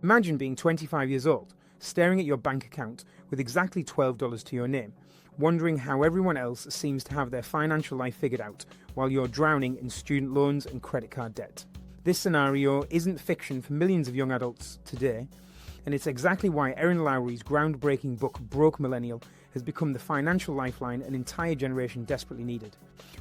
Imagine being 25 years old, staring at your bank account with exactly $12 to your name, wondering how everyone else seems to have their financial life figured out while you're drowning in student loans and credit card debt. This scenario isn't fiction for millions of young adults today, and it's exactly why Erin Lowry's groundbreaking book Broke Millennial has become the financial lifeline an entire generation desperately needed.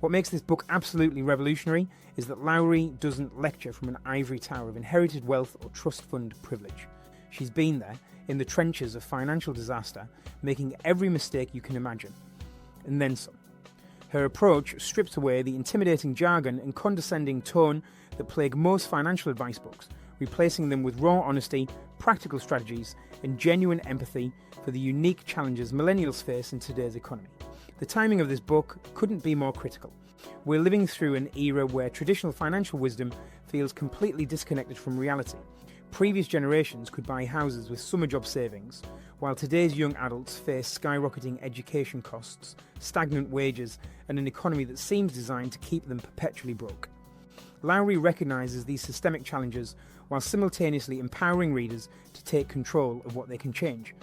What makes this book absolutely revolutionary is that Lowry doesn't lecture from an ivory tower of inherited wealth or trust fund privilege. She's been there, in the trenches of financial disaster, making every mistake you can imagine, and then some. Her approach strips away the intimidating jargon and condescending tone that plague most financial advice books, replacing them with raw honesty, practical strategies, and genuine empathy for the unique challenges millennials face in today's economy. The timing of this book couldn't be more critical. We're living through an era where traditional financial wisdom feels completely disconnected from reality. Previous generations could buy houses with summer job savings, while today's young adults face skyrocketing education costs, stagnant wages, and an economy that seems designed to keep them perpetually broke. Lowry recognises these systemic challenges while simultaneously empowering readers to take control of what they can change.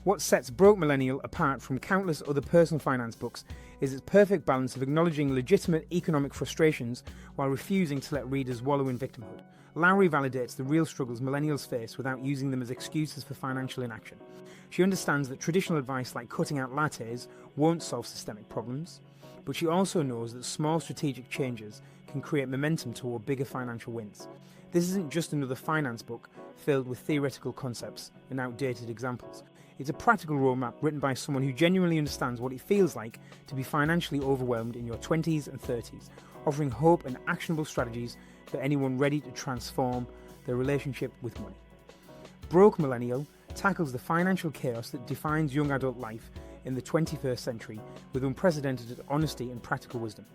What sets Broke Millennial apart from countless other personal finance books is its perfect balance of acknowledging legitimate economic frustrations while refusing to let readers wallow in victimhood. Lowry validates the real struggles millennials face without using them as excuses for financial inaction. She understands that traditional advice like cutting out lattes won't solve systemic problems, but she also knows that small strategic changes can create momentum toward bigger financial wins. This isn't just another finance book filled with theoretical concepts and outdated examples. It's a practical roadmap written by someone who genuinely understands what it feels like to be financially overwhelmed in your 20s and 30s, offering hope and actionable strategies for anyone ready to transform their relationship with money. Broke Millennial tackles the financial chaos that defines young adult life in the 21st century with unprecedented honesty and practical wisdom.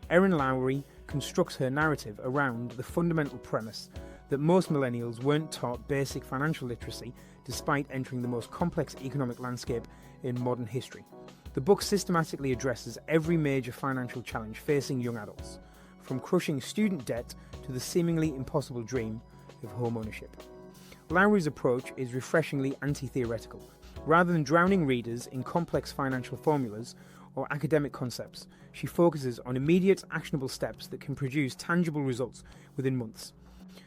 Erin Lowry constructs her narrative around the fundamental premise that most millennials weren't taught basic financial literacy despite entering the most complex economic landscape in modern history. The book systematically addresses every major financial challenge facing young adults, from crushing student debt to the seemingly impossible dream of home ownership. Lowry's approach is refreshingly anti-theoretical. Rather than drowning readers in complex financial formulas or academic concepts, she focuses on immediate, actionable steps that can produce tangible results within months.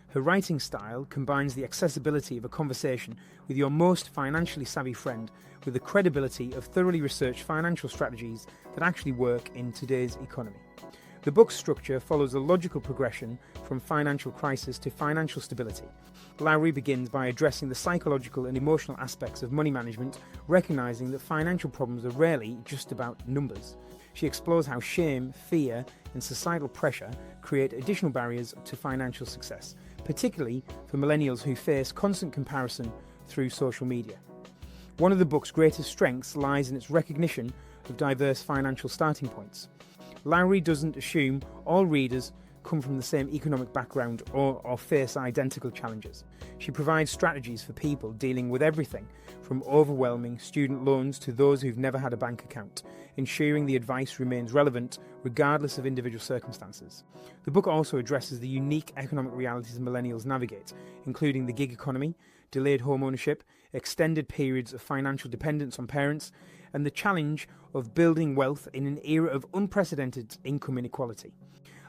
Her writing style combines the accessibility of a conversation with your most financially savvy friend with the credibility of thoroughly researched financial strategies that actually work in today's economy. The book's structure follows a logical progression from financial crisis to financial stability. Lowry begins by addressing the psychological and emotional aspects of money management, recognizing that financial problems are rarely just about numbers. She explores how shame, fear, and societal pressure create additional barriers to financial success, particularly for millennials who face constant comparison through social media. One of the book's greatest strengths lies in its recognition of diverse financial starting points. Lowry doesn't assume all readers come from the same economic background or face identical challenges. She provides strategies for people dealing with everything from overwhelming student loans to those who've never had a bank account, ensuring the advice remains relevant regardless of individual circumstances. The book also addresses the unique economic realities millennials navigate, including the gig economy, delayed home ownership, extended periods of financial dependence on parents, and the challenge of building wealth in an era of unprecedented income inequality.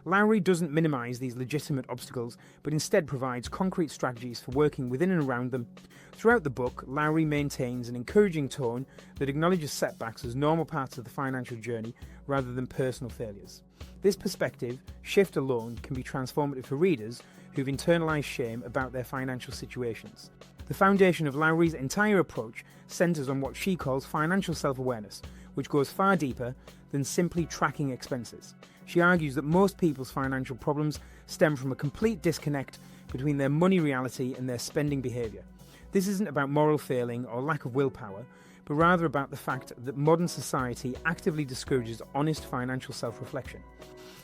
Lowry doesn't minimise these legitimate obstacles, but instead provides concrete strategies for working within and around them. Throughout the book, Lowry maintains an encouraging tone that acknowledges setbacks as normal parts of the financial journey rather than personal failures. This perspective shift alone can be transformative for readers who've internalised shame about their financial situations. The foundation of Lowry's entire approach centres on what she calls financial self-awareness, which goes far deeper than simply tracking expenses. She argues that most people's financial problems stem from a complete disconnect between their money reality and their spending behaviour. This isn't about moral failing or lack of willpower, but rather about the fact that modern society actively discourages honest financial self-reflection.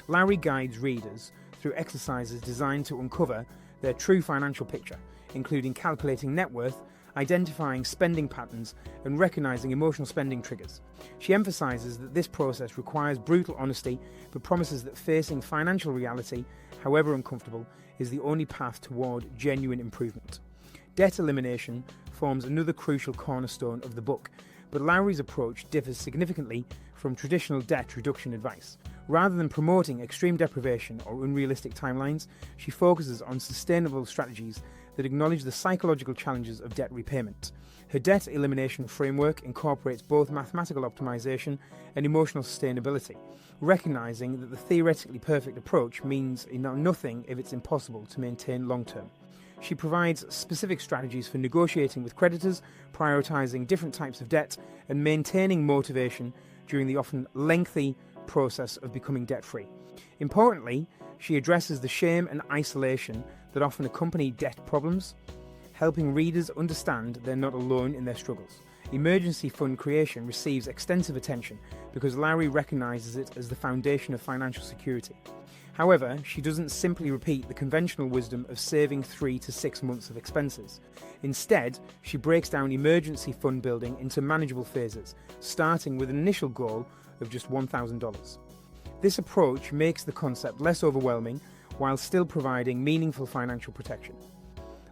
Lowry guides readers through exercises designed to uncover their true financial picture, including calculating net worth, identifying spending patterns, and recognizing emotional spending triggers. She emphasizes that this process requires brutal honesty, but promises that facing financial reality, however uncomfortable, is the only path toward genuine improvement. Debt elimination forms another crucial cornerstone of the book, but Lowry's approach differs significantly from traditional debt reduction advice. Rather than promoting extreme deprivation or unrealistic timelines, she focuses on sustainable strategies that acknowledge the psychological challenges of debt repayment. Her debt elimination framework incorporates both mathematical optimization and emotional sustainability, recognizing that the theoretically perfect approach means nothing if it's impossible to maintain long-term. She provides specific strategies for negotiating with creditors, prioritizing different types of debt, and maintaining motivation during the often lengthy process of becoming debt-free. Importantly, she addresses the shame and isolation that often accompany debt problems, helping readers understand they're not alone in their struggles. Emergency fund creation receives extensive attention because Lowry recognizes it as the foundation of financial security. However, she doesn't simply repeat the conventional wisdom of saving 3 to 6 months of expenses. Instead, she breaks down emergency fund building into manageable phases, starting with an initial goal of just $1,000. This approach makes the concept less overwhelming while still providing meaningful financial protection.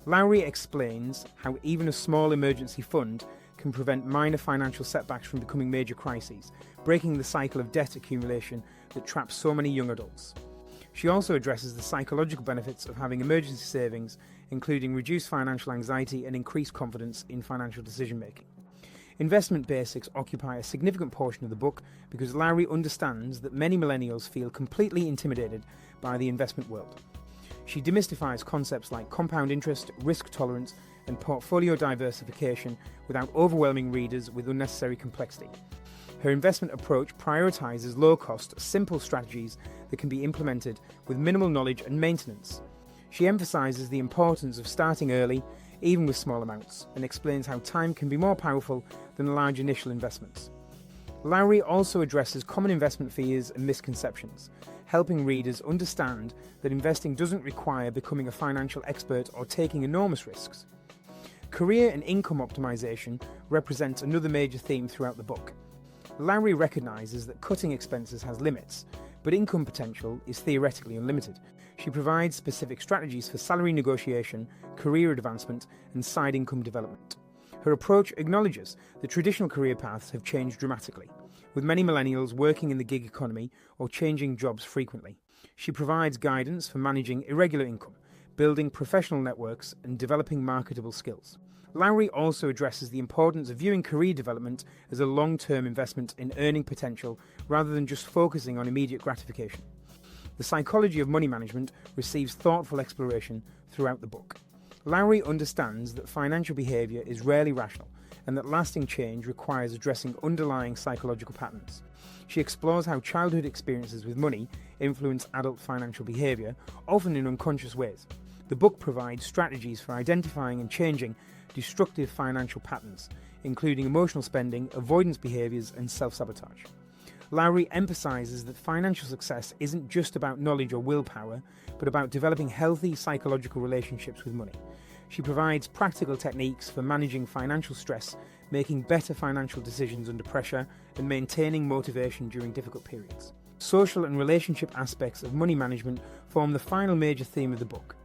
Lowry explains how even a small emergency fund can prevent minor financial setbacks from becoming major crises, breaking the cycle of debt accumulation that traps so many young adults. She also addresses the psychological benefits of having emergency savings, including reduced financial anxiety and increased confidence in financial decision-making. Investment basics occupy a significant portion of the book because Lowry understands that many millennials feel completely intimidated by the investment world. She demystifies concepts like compound interest, risk tolerance, and portfolio diversification without overwhelming readers with unnecessary complexity. Her investment approach prioritizes low-cost, simple strategies that can be implemented with minimal knowledge and maintenance. She emphasizes the importance of starting early, even with small amounts, and explains how time can be more powerful than large initial investments. Lowry also addresses common investment fears and misconceptions, helping readers understand that investing doesn't require becoming a financial expert or taking enormous risks. Career and income optimization represents another major theme throughout the book. Lowry recognizes that cutting expenses has limits, but income potential is theoretically unlimited. She provides specific strategies for salary negotiation, career advancement, and side income development. Her approach acknowledges that traditional career paths have changed dramatically, with many millennials working in the gig economy or changing jobs frequently. She provides guidance for managing irregular income, building professional networks, and developing marketable skills. Lowry also addresses the importance of viewing career development as a long-term investment in earning potential rather than just focusing on immediate gratification. The psychology of money management receives thoughtful exploration throughout the book. Lowry understands that financial behavior is rarely rational and that lasting change requires addressing underlying psychological patterns. She explores how childhood experiences with money influence adult financial behavior, often in unconscious ways. The book provides strategies for identifying and changing destructive financial patterns, including emotional spending, avoidance behaviors, and self-sabotage. Lowry emphasizes that financial success isn't just about knowledge or willpower, but about developing healthy psychological relationships with money. She provides practical techniques for managing financial stress, making better financial decisions under pressure, and maintaining motivation during difficult periods. Social and relationship aspects of money management form the final major theme of the book.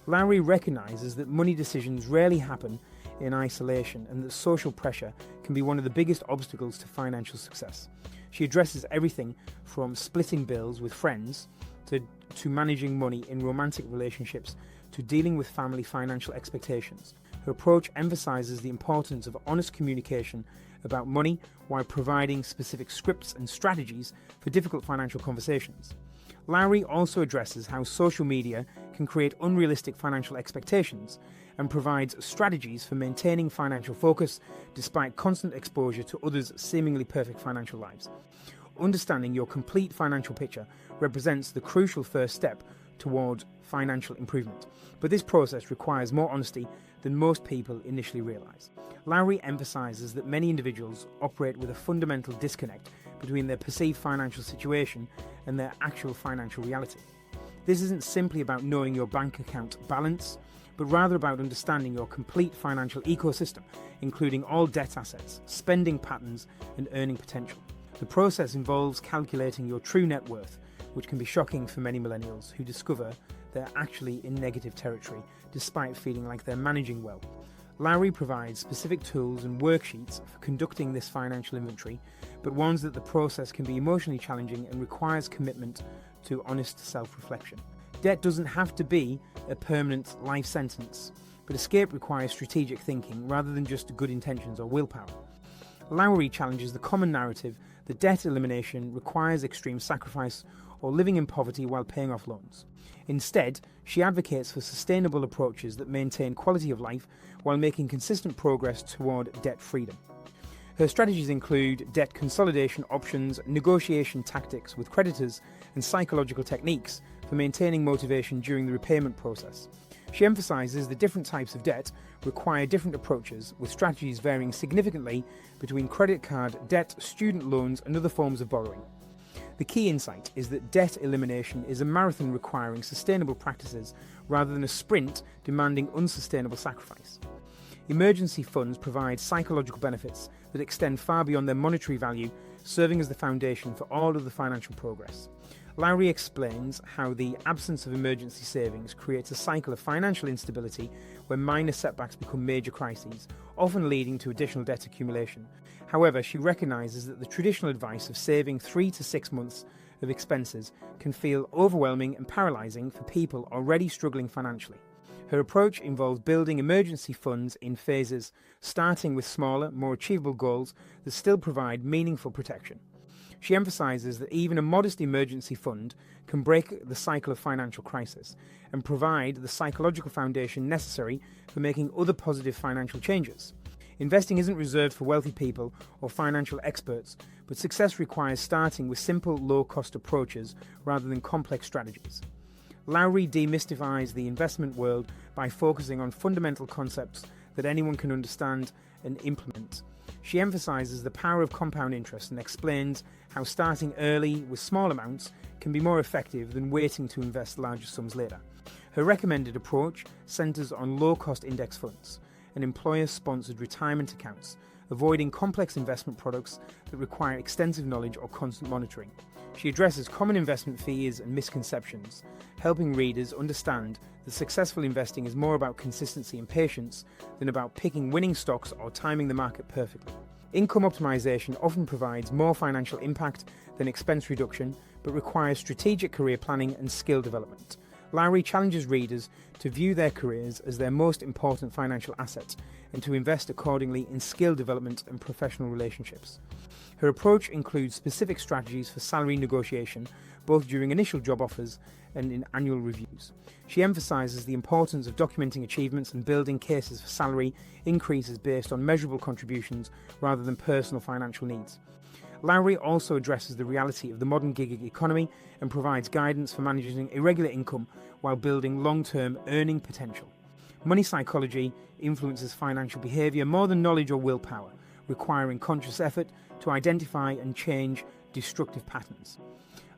Lowry recognizes that money decisions rarely happen in isolation and that social pressure can be one of the biggest obstacles to financial success. She addresses everything from splitting bills with friends to managing money in romantic relationships to dealing with family financial expectations. Her approach emphasizes the importance of honest communication about money while providing specific scripts and strategies for difficult financial conversations. Lowry also addresses how social media can create unrealistic financial expectations and provides strategies for maintaining financial focus despite constant exposure to others' seemingly perfect financial lives. Understanding your complete financial picture represents the crucial first step toward financial improvement, but this process requires more honesty than most people initially realize. Lowry emphasizes that many individuals operate with a fundamental disconnect between their perceived financial situation and their actual financial reality. This isn't simply about knowing your bank account balance, but rather about understanding your complete financial ecosystem, including all debt assets, spending patterns, and earning potential. The process involves calculating your true net worth, which can be shocking for many millennials who discover they're actually in negative territory, despite feeling like they're managing well. Lowry provides specific tools and worksheets for conducting this financial inventory, but warns that the process can be emotionally challenging and requires commitment to honest self-reflection. Debt doesn't have to be a permanent life sentence, but escape requires strategic thinking rather than just good intentions or willpower. Lowry challenges the common narrative that debt elimination requires extreme sacrifice or living in poverty while paying off loans. Instead, she advocates for sustainable approaches that maintain quality of life while making consistent progress toward debt freedom. Her strategies include debt consolidation options, negotiation tactics with creditors, and psychological techniques for maintaining motivation during the repayment process. She emphasizes that different types of debt require different approaches, with strategies varying significantly between credit card debt, student loans, and other forms of borrowing. The key insight is that debt elimination is a marathon requiring sustainable practices rather than a sprint demanding unsustainable sacrifice. Emergency funds provide psychological benefits that extend far beyond their monetary value, serving as the foundation for all of the financial progress. Lowry explains how the absence of emergency savings creates a cycle of financial instability where minor setbacks become major crises, often leading to additional debt accumulation. However, she recognises that the traditional advice of saving 3 to 6 months of expenses can feel overwhelming and paralysing for people already struggling financially. Her approach involves building emergency funds in phases, starting with smaller, more achievable goals that still provide meaningful protection. She emphasises that even a modest emergency fund can break the cycle of financial crisis and provide the psychological foundation necessary for making other positive financial changes. Investing isn't reserved for wealthy people or financial experts, but success requires starting with simple, low-cost approaches rather than complex strategies. Lowry demystifies the investment world by focusing on fundamental concepts that anyone can understand and implement. She emphasises the power of compound interest and explains how starting early with small amounts can be more effective than waiting to invest larger sums later. Her recommended approach centres on low-cost index funds and employer-sponsored retirement accounts, avoiding complex investment products that require extensive knowledge or constant monitoring. She addresses common investment fears and misconceptions, helping readers understand that successful investing is more about consistency and patience than about picking winning stocks or timing the market perfectly. Income optimization often provides more financial impact than expense reduction, but requires strategic career planning and skill development. Lowry challenges readers to view their careers as their most important financial asset and to invest accordingly in skill development and professional relationships. Her approach includes specific strategies for salary negotiation, both during initial job offers and in annual reviews. She emphasises the importance of documenting achievements and building cases for salary increases based on measurable contributions rather than personal financial needs. Lowry also addresses the reality of the modern gig economy and provides guidance for managing irregular income while building long-term earning potential. Money psychology influences financial behaviour more than knowledge or willpower, requiring conscious effort to identify and change destructive patterns.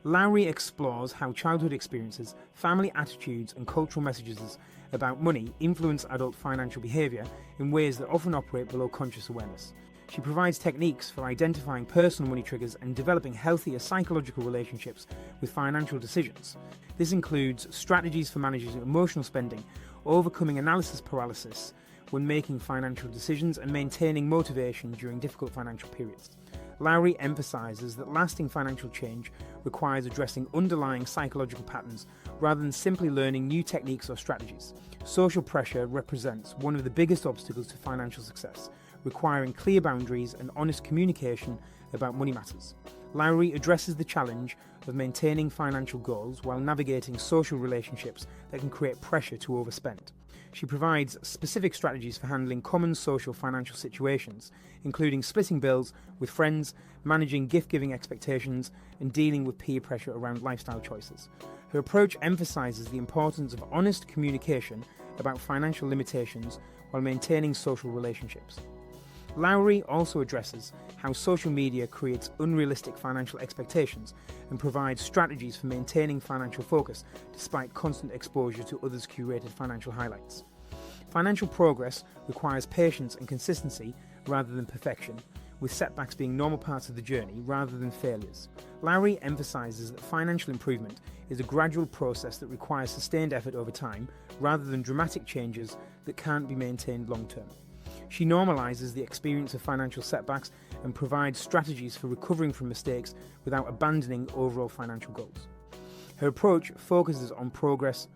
Lowry explores how childhood experiences, family attitudes, and cultural messages about money influence adult financial behaviour in ways that often operate below conscious awareness. She provides techniques for identifying personal money triggers and developing healthier psychological relationships with financial decisions. This includes strategies for managing emotional spending, overcoming analysis paralysis when making financial decisions, and maintaining motivation during difficult financial periods. Lowry emphasises that lasting financial change requires addressing underlying psychological patterns rather than simply learning new techniques or strategies. Social pressure represents one of the biggest obstacles to financial success, requiring clear boundaries and honest communication about money matters. Lowry addresses the challenge of maintaining financial goals while navigating social relationships that can create pressure to overspend. She provides specific strategies for handling common social financial situations, including splitting bills with friends, managing gift-giving expectations, and dealing with peer pressure around lifestyle choices. Her approach emphasises the importance of honest communication about financial limitations while maintaining social relationships. Lowry also addresses how social media creates unrealistic financial expectations and provides strategies for maintaining financial focus despite constant exposure to others' curated financial highlights. Financial progress requires patience and consistency rather than perfection, with setbacks being normal parts of the journey rather than failures. Lowry emphasises that financial improvement is a gradual process that requires sustained effort over time rather than dramatic changes that can't be maintained long term. She normalises the experience of financial setbacks and provides strategies for recovering from mistakes without abandoning overall financial goals. Her approach focuses on progress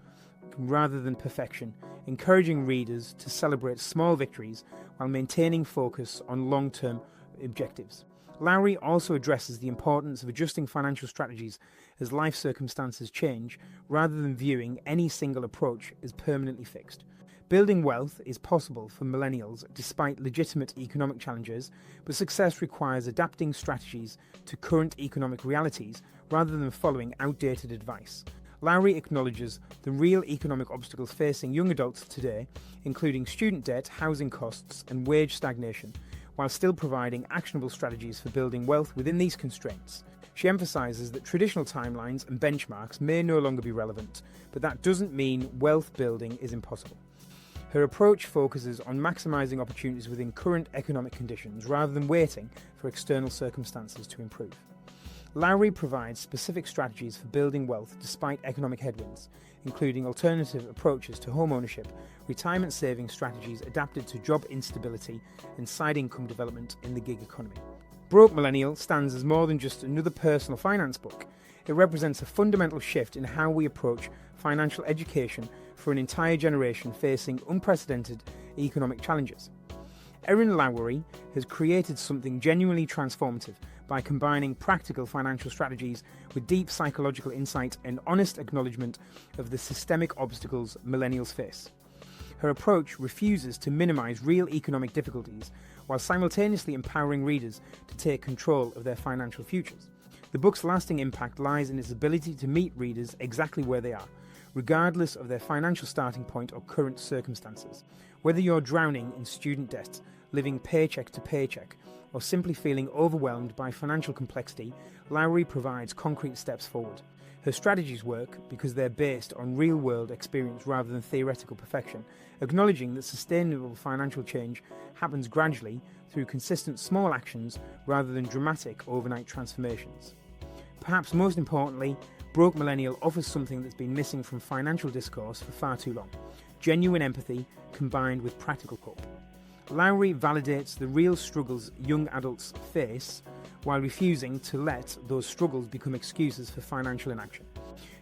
rather than perfection, encouraging readers to celebrate small victories while maintaining focus on long-term objectives. Lowry also addresses the importance of adjusting financial strategies as life circumstances change, rather than viewing any single approach as permanently fixed. Building wealth is possible for millennials despite legitimate economic challenges, but success requires adapting strategies to current economic realities rather than following outdated advice. Lowry acknowledges the real economic obstacles facing young adults today, including student debt, housing costs, and wage stagnation, while still providing actionable strategies for building wealth within these constraints. She emphasises that traditional timelines and benchmarks may no longer be relevant, but that doesn't mean wealth building is impossible. Her approach focuses on maximising opportunities within current economic conditions rather than waiting for external circumstances to improve. Lowry provides specific strategies for building wealth despite economic headwinds, including alternative approaches to home ownership, retirement saving strategies adapted to job instability, and side income development in the gig economy. Broke Millennial stands as more than just another personal finance book. It represents a fundamental shift in how we approach financial education for an entire generation facing unprecedented economic challenges. Erin Lowry has created something genuinely transformative by combining practical financial strategies with deep psychological insight and honest acknowledgement of the systemic obstacles millennials face. Her approach refuses to minimise real economic difficulties while simultaneously empowering readers to take control of their financial futures. The book's lasting impact lies in its ability to meet readers exactly where they are, regardless of their financial starting point or current circumstances. Whether you're drowning in student debt, living paycheck to paycheck, or simply feeling overwhelmed by financial complexity, Lowry provides concrete steps forward. Her strategies work because they're based on real-world experience rather than theoretical perfection, acknowledging that sustainable financial change happens gradually through consistent small actions rather than dramatic overnight transformations. Perhaps most importantly, Broke Millennial offers something that's been missing from financial discourse for far too long: genuine empathy combined with practical hope. Lowry validates the real struggles young adults face while refusing to let those struggles become excuses for financial inaction.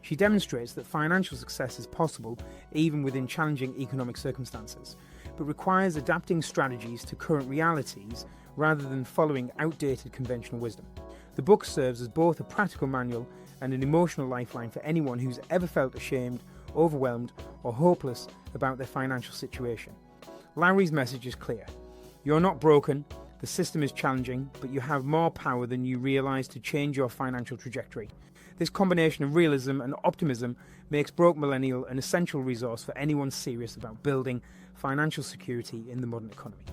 She demonstrates that financial success is possible even within challenging economic circumstances, but requires adapting strategies to current realities rather than following outdated conventional wisdom. The book serves as both a practical manual and an emotional lifeline for anyone who's ever felt ashamed, overwhelmed, or hopeless about their financial situation. Lowry's message is clear. You're not broken, the system is challenging, but you have more power than you realise to change your financial trajectory. This combination of realism and optimism makes Broke Millennial an essential resource for anyone serious about building financial security in the modern economy.